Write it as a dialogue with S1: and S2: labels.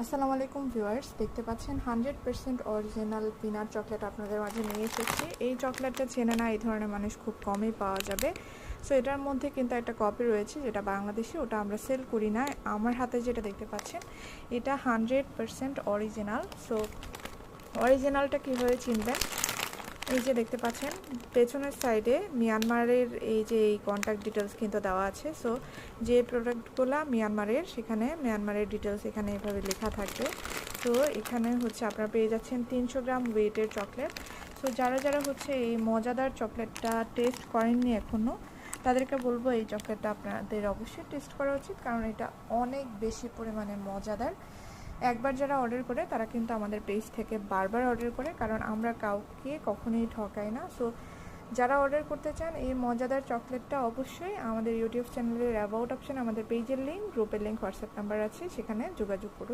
S1: আসসালামু আলাইকুম ভিউয়ার্স, দেখতে পাচ্ছেন 100% অরিজিনাল পিনাট চকলেট আপনাদের মাঝে নিয়ে এসেছি। এই চকলেটটা চেনে না এই ধরনের মানুষ খুব কমই পাওয়া যাবে। সো এটার মধ্যে কিন্তু একটা কপি রয়েছে যেটা বাংলাদেশি, ওটা আমরা সেল করি না। আমার হাতে যেটা দেখতে পাচ্ছেন এটা 100% অরিজিনাল। সো অরিজিনালটা কীভাবে চিনবেন, এই যে দেখতে পাচ্ছেন পেছনের সাইডে মিয়ানমারের এই যে এই কন্ট্যাক্ট ডিটেলস কিন্তু দেওয়া আছে। সো যে প্রোডাক্টগুলো মিয়ানমারের, সেখানে মিয়ানমারের ডিটেলস এখানে এভাবে লেখা থাকবে। তো এখানে হচ্ছে আপনারা পেয়ে যাচ্ছেন 300 গ্রাম ওয়েটের চকলেট। সো যারা যারা হচ্ছে এই মজাদার চকলেটটা টেস্ট করেননি এখনও, তাদেরকে বলবো এই চকলেটটা আপনাদের অবশ্যই টেস্ট করা উচিত, কারণ এটা অনেক বেশি পরিমাণে মজাদার। একবার যারা অর্ডার করে তারা কিন্তু আমাদের পেজ থেকে বারবার অর্ডার করে, কারণ আমরা কাউকে কখনোই ঠকাই না। সো যারা অর্ডার করতে চান এই মজাদার চকলেটটা, অবশ্যই আমাদের ইউটিউব চ্যানেলের অ্যাবাউট অপশন, আমাদের পেজের লিঙ্ক, গ্রুপের লিঙ্ক, হোয়াটসঅ্যাপ নাম্বার আছে, সেখানে যোগাযোগ করুন।